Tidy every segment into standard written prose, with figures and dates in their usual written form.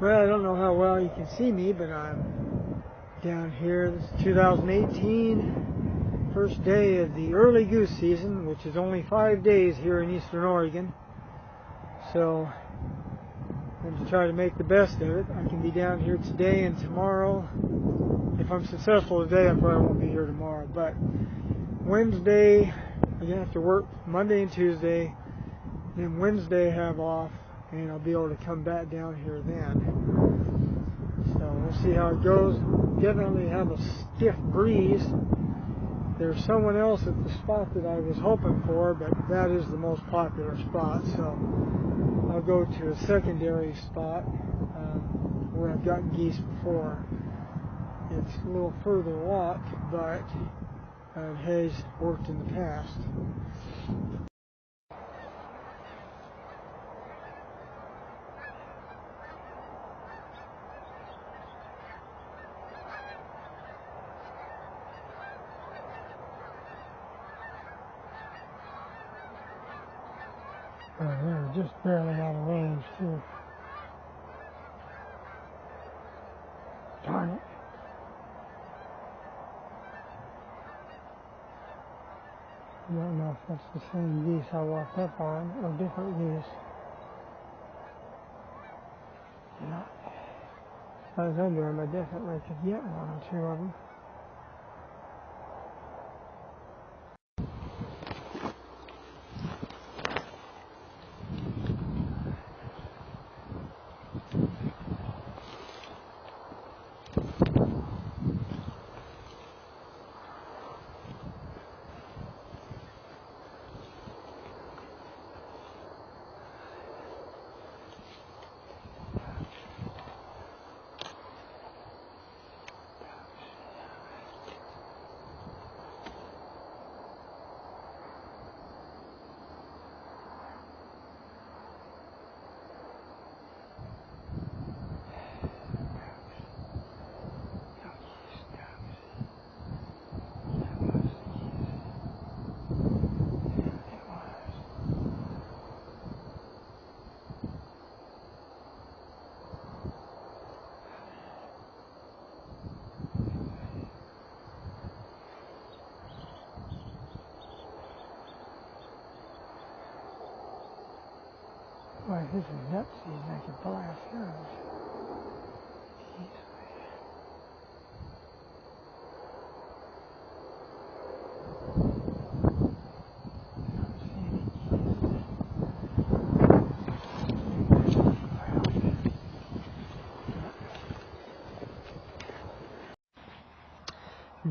Well, I don't know how well you can see me, but I'm down here. This is 2018, first day of the early goose season, which is only 5 days here in Eastern Oregon. So I'm going to try to make the best of it. I can be down here today and tomorrow. If I'm successful today, I probably won't be here tomorrow. But Wednesday, I'm going to have to work Monday and Tuesday. Then Wednesday I have off, and I'll be able to come back down here then. So we'll see how it goes. Definitely have a stiff breeze. There's someone else at the spot that I was hoping for, but that is the most popular spot. So I'll go to a secondary spot where I've gotten geese before. It's a little further walk, but it has worked in the past. They're just barely out of range, too. Darn it. I don't know if that's the same geese I walked up on or different geese. Yeah. If I was under them, I definitely could get one or two of them. Boy, this is nut season. I can blast those.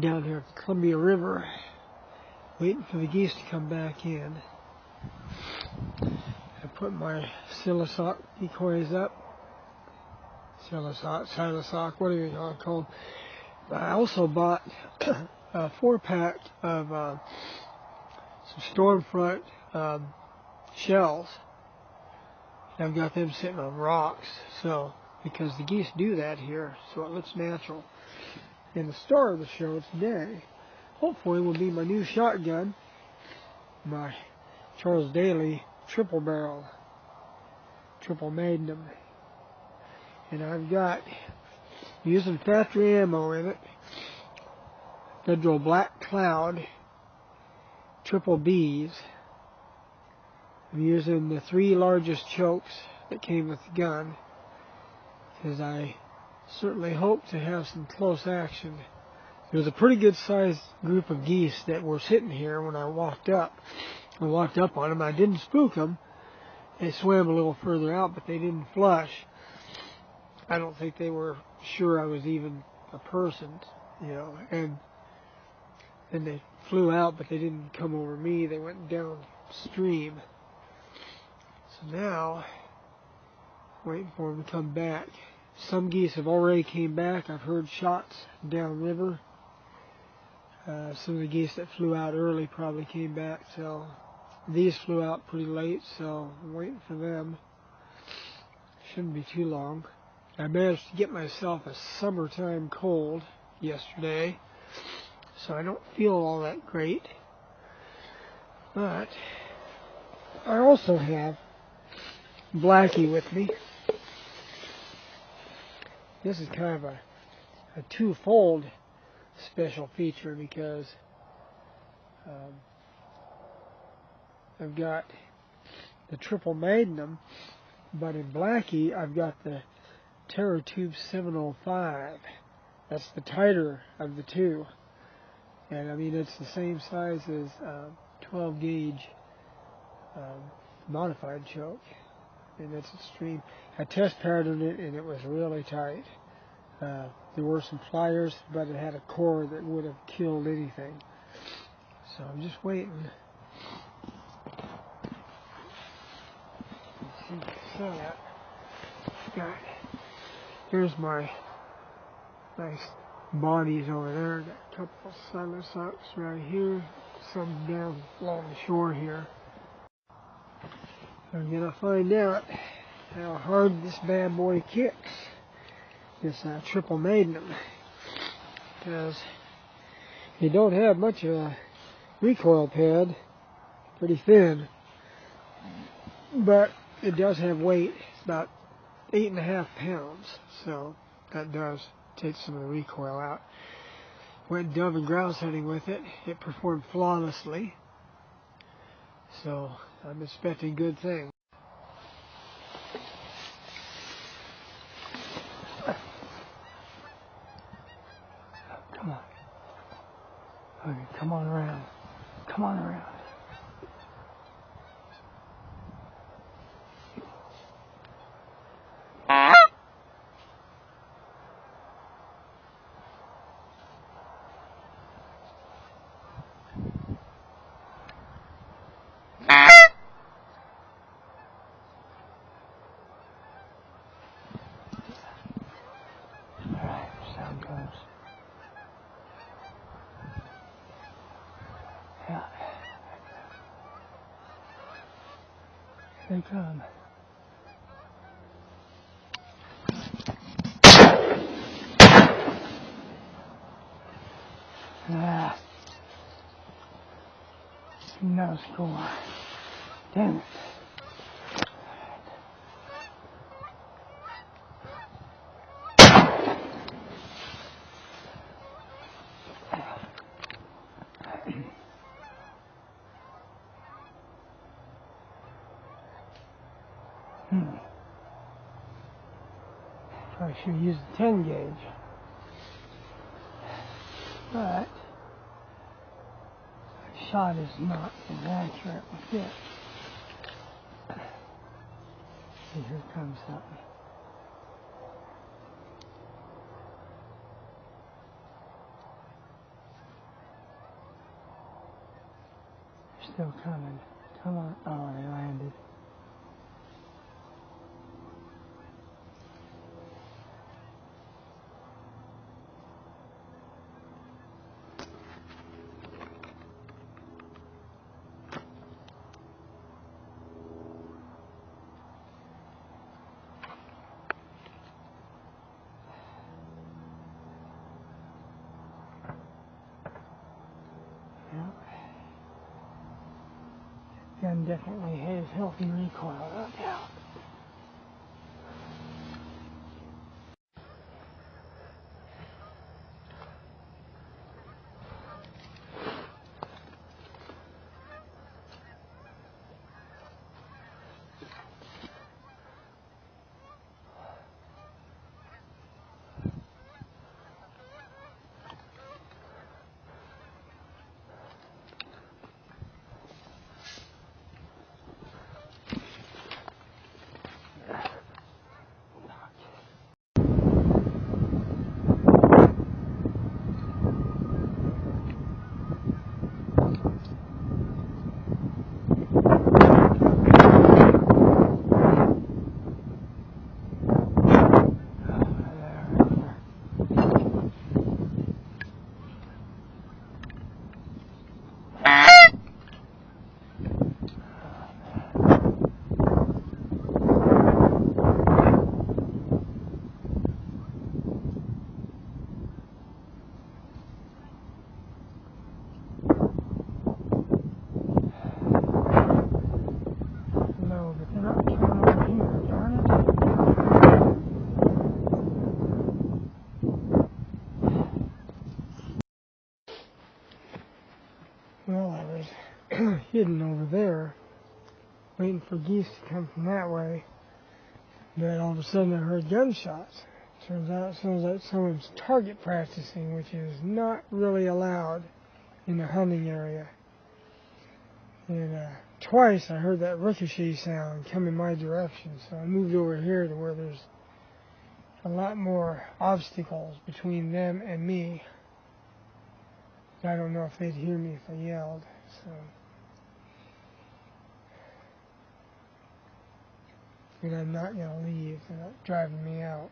Down here at the Columbia River, waiting for the geese to come back in. I put my silesock decoys up. Silesock, whatever you want to call them. I also bought a 4-pack of some Stormfront shells. I've got them sitting on rocks, so because the geese do that here, so it looks natural. And the star of the show today, hopefully, will be my new shotgun, my Charles Daly triple barrel, triple magnum. And I've got, using factory ammo in it, Federal Black Cloud, triple Bs. I'm using the 3 largest chokes that came with the gun, because I certainly hope to have some close action. There was a pretty good sized group of geese that were sitting here when I walked up. I walked up on them. I didn't spook them. They swam a little further out, but they didn't flush. I don't think they were sure I was even a person, you know. And then they flew out, but they didn't come over me. They went downstream. So now, waiting for them to come back. Some geese have already came back. I've heard shots downriver. Some of the geese that flew out early probably came back. So these flew out pretty late, so I'm waiting for them. Shouldn't be too long. I managed to get myself a summertime cold yesterday, so I don't feel all that great. But I also have Blackie with me. this is kind of a twofold special feature because I've got the triple magnum, but in Blackie I've got the TerraTube 705. That's the tighter of the two, and I mean it's the same size as 12 gauge modified choke, and it's extreme. I test patterned it and it was really tight. There were some pliers, but it had a core that would have killed anything. So I'm just waiting. So got, here's my nice bodies over there. Got a couple of silent socks right here, some down along the shore here. I'm gonna find out how hard this bad boy kicks, this triple magnum, because you don't have much of a recoil pad, pretty thin, but it does have weight. It's about 8.5 pounds, so that does take some of the recoil out. Went dove and grouse hunting with it. It performed flawlessly, so I'm expecting good things. Come on. Okay, come on around. Come on around. Alright, sound goes. Yeah. Here they come. Ah. No score. Damn it. Probably should use the 10 gauge. But the shot is not as accurate with it. See, here comes something. They're still coming. Come on. Oh, they landed. Gun definitely has healthy recoil, no doubt. Well, I was hidden over there, waiting for geese to come from that way. But all of a sudden I heard gunshots. Turns out someone's target practicing, which is not really allowed in the hunting area. And twice I heard that ricochet sound come in my direction, so I moved over here to where there's a lot more obstacles between them and me. I don't know if they'd hear me if I yelled, so. But I'm not going to leave. They're not driving me out.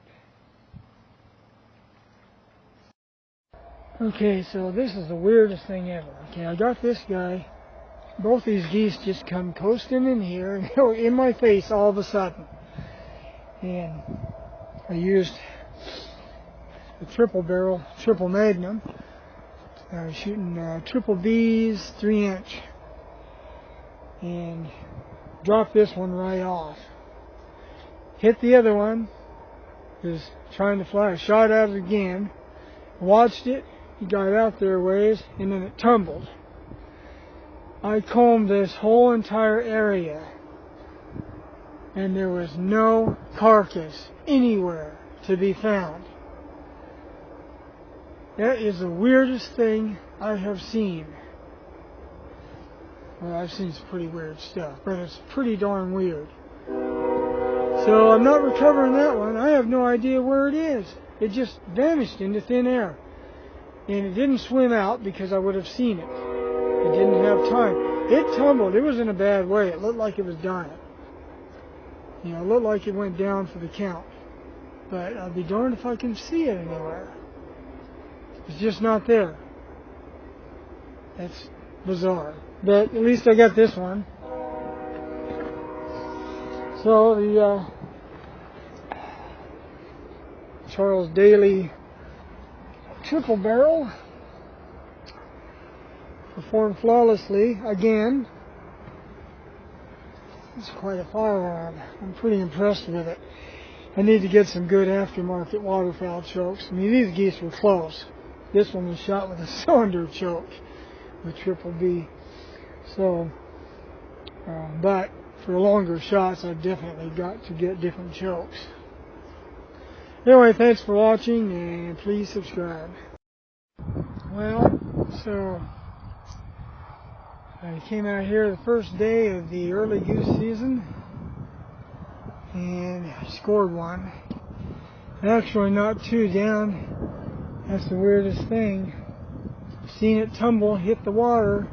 Okay, so this is the weirdest thing ever. Okay, I got this guy. Both these geese just come coasting in here and they were in my face all of a sudden. And I used a triple barrel, triple magnum. I was shooting triple B's, 3-inch. And dropped this one right off. Hit the other one, was trying to fly, I shot at it again, watched it, it got out there a ways, and then it tumbled. I combed this whole entire area, and there was no carcass anywhere to be found. That is the weirdest thing I have seen. Well, I've seen some pretty weird stuff, but it's pretty darn weird. So I'm not recovering that one. I have no idea where it is. It just vanished into thin air. And it didn't swim out because I would have seen it. It didn't have time. It tumbled. It was in a bad way. It looked like it was dying. You know, it looked like it went down for the count. But I'll be darned if I can see it anywhere. It's just not there. That's bizarre. But at least I got this one. So the Charles Daly triple barrel performed flawlessly again. It's quite a firearm. I'm pretty impressed with it. I need to get some good aftermarket waterfowl chokes. I mean, these geese were close. This one was shot with a cylinder choke with triple B. So, but for longer shots, I've definitely got to get different chokes. Anyway, thanks for watching, and please subscribe. Well, so I came out here the first day of the early goose season, and I scored one. Actually, not two down. That's the weirdest thing. I've seen it tumble, hit the water.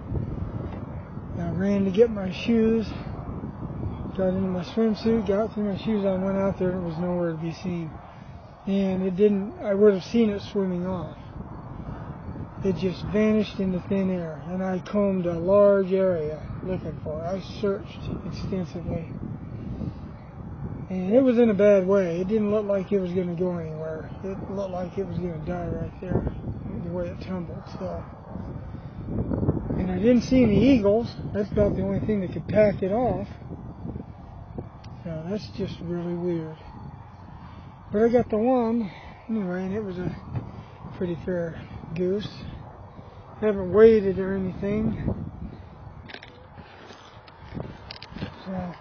I ran to get my shoes. Got into my swimsuit, got through my shoes on, went out there, and it was nowhere to be seen. And it didn't, I would have seen it swimming off. It just vanished into thin air, and I combed a large area looking for it. I searched extensively. And it was in a bad way. It didn't look like it was going to go anywhere. It looked like it was going to die right there, the way it tumbled. So, and I didn't see any eagles. That's about the only thing that could pack it off. So that's just really weird. But I got the one anyway, and it was a pretty fair goose. Haven't weighed it or anything. So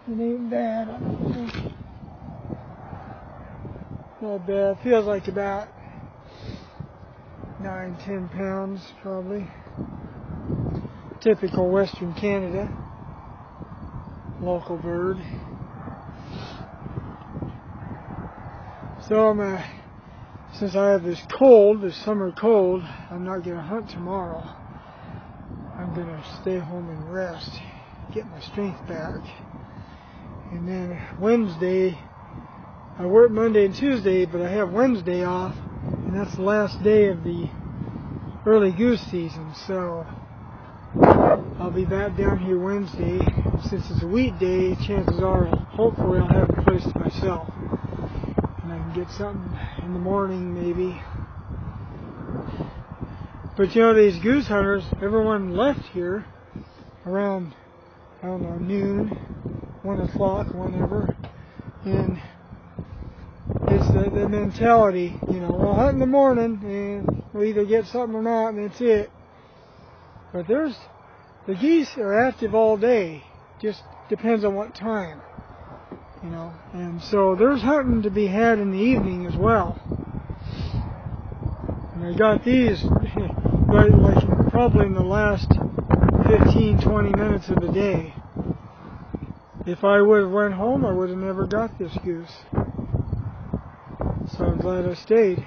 it ain't bad, I don't think. Not bad. Feels like about 9-10 pounds probably. Typical Western Canada. Local bird. So since I have this cold, this summer cold, I'm not going to hunt tomorrow. I'm going to stay home and rest, get my strength back. And then Wednesday, I work Monday and Tuesday, but I have Wednesday off, and that's the last day of the early goose season. So I'll be back down here Wednesday. Since it's a weekday, chances are, hopefully I'll have the place to myself. And I can get something in the morning maybe. But you know, these goose hunters, everyone left here around, I don't know, noon, 1 o'clock, whenever. And it's the mentality, you know, we'll hunt in the morning and we'll either get something or not, and that's it. But the geese are active all day. Just depends on what time, you know. And so there's hunting to be had in the evening as well. And I got these right, like probably in the last 15-20 minutes of the day. If I would have went home, I would have never got this goose. So I'm glad I stayed.